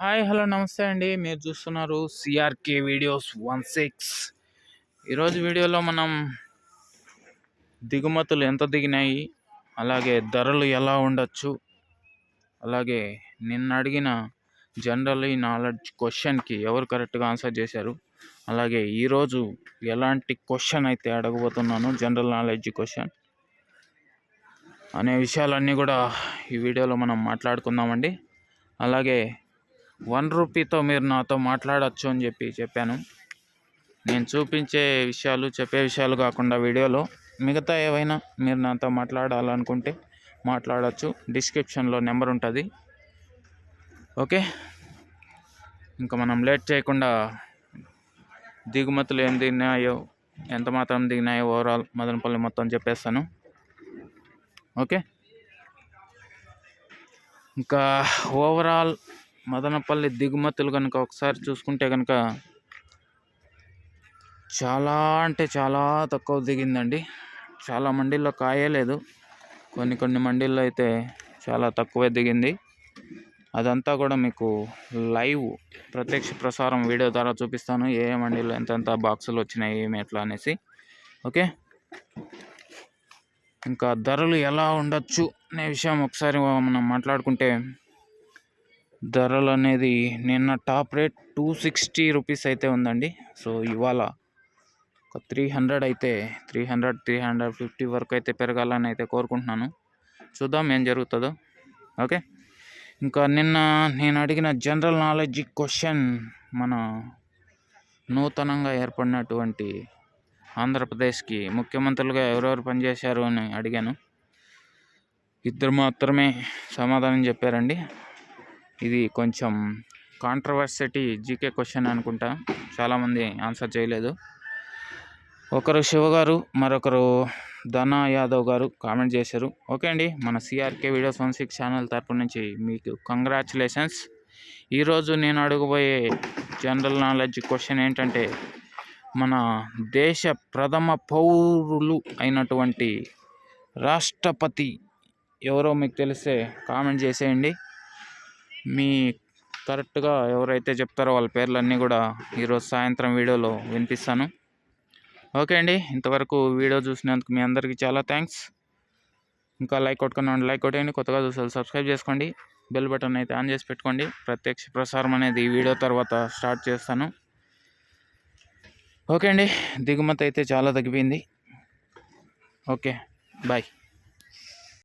Hi hello నమస్తే అండి. మీరు చూస్తున్నారు సిఆర్కే వీడియోస్ 16. ఈరోజు వీడియోలో మనం దిగుమతులు ఎంత దిగినాయి, అలాగే ధరలు ఎలా ఉండొచ్చు, అలాగే నిన్న అడిగిన జనరల్ నాలెడ్జ్ క్వశ్చన్కి ఎవరు కరెక్ట్గా ఆన్సర్ చేశారు, అలాగే ఈరోజు ఎలాంటి క్వశ్చన్ అయితే అడగబోతున్నాను జనరల్ నాలెడ్జ్ క్వశ్చన్ అనే విషయాలన్నీ కూడా ఈ వీడియోలో మనం మాట్లాడుకుందామండి. అలాగే 1 రూపీతో మీరు నాతో మాట్లాడచ్చు అని చెప్పాను. నేను చూపించే విషయాలు, చెప్పే విషయాలు కాకుండా వీడియోలో మిగతా ఏవైనా మీరు నాతో మాట్లాడాలనుకుంటే మాట్లాడచ్చు. డిస్క్రిప్షన్లో నెంబర్ ఉంటుంది. ఓకే, ఇంకా మనం లేట్ చేయకుండా దిగుమతులు ఏం దిగినాయో, ఎంత మాత్రం దిగినాయో ఓవరాల్ మదనపల్లి మొత్తం చెప్పేస్తాను. ఓకే, ఇంకా ఓవరాల్ మదనపల్లి దిగుమతులు కనుక ఒకసారి చూసుకుంటే కనుక చాలా అంటే చాలా తక్కువ దిగిందండి. చాలా మండీల్లో కాయలేదు, కొన్ని మండీల్లో అయితే చాలా తక్కువే దిగింది. అదంతా కూడా మీకు లైవ్ ప్రత్యక్ష ప్రసారం వీడియో ద్వారా చూపిస్తాను. ఏ మండీలో ఎంతెంత బాక్సులు వచ్చినాయి, ఏమి ఎట్లా అనేసి. ఓకే, ఇంకా ధరలు ఎలా ఉండొచ్చు అనే విషయం ఒకసారి మనం మాట్లాడుకుంటే, ధరలు అనేది నిన్న టాప్ రేట్ 260 రూపీస్ అయితే ఉందండి. సో ఇవాళ ఒక 300 అయితే 350 వరకు అయితే పెరగాలని అయితే కోరుకుంటున్నాను. చూద్దాం ఏం జరుగుతుందో. ఓకే, ఇంకా నిన్న నేను అడిగిన జనరల్ నాలెడ్జ్ క్వశ్చన్, మన నూతనంగా ఏర్పడినటువంటి ఆంధ్రప్రదేశ్కి ముఖ్యమంత్రులుగా ఎవరెవరు పనిచేశారు అని అడిగాను. 2 మాత్రమే సమాధానం చెప్పారండి. ఇది కొంచెం కాంట్రవర్సిటీ జీకే క్వశ్చన్ అనుకుంటా, చాలామంది ఆన్సర్ చేయలేదు. ఒకరు శివ గారు, మరొకరు ధనా యాదవ్ గారు కామెంట్ చేశారు. ఓకే అండి, మన సిఆర్కే వీడియోస్ 16 ఛానల్ తరపు నుంచి మీకు కంగ్రాచులేషన్స్. ఈరోజు నేను అడగబోయే జనరల్ నాలెడ్జ్ క్వశ్చన్ ఏంటంటే, మన దేశ ప్రథమ పౌరులు అయినటువంటి రాష్ట్రపతి ఎవరో మీకు తెలిస్తే కామెంట్ చేసేయండి. మీ కరెక్ట్గా ఎవరైతే చెప్తారో వాళ్ళ పేర్లన్నీ కూడా ఈరోజు సాయంత్రం వీడియోలో వినిపిస్తాను. ఓకే అండి, ఇంతవరకు వీడియో చూసినందుకు మీ అందరికీ చాలా థ్యాంక్స్. ఇంకా లైక్ కొట్టుకున్నాను, లైక్ కొట్టండి. కొత్తగా చూసారు సబ్స్క్రైబ్ చేసుకోండి, బెల్ బటన్ అయితే ఆన్ చేసి పెట్టుకోండి. ప్రత్యక్ష ప్రసారం అనేది ఈ వీడియో తర్వాత స్టార్ట్ చేస్తాను. ఓకే అండి, దిగుమతి అయితే చాలా తగ్గిపోయింది. Okay, bye.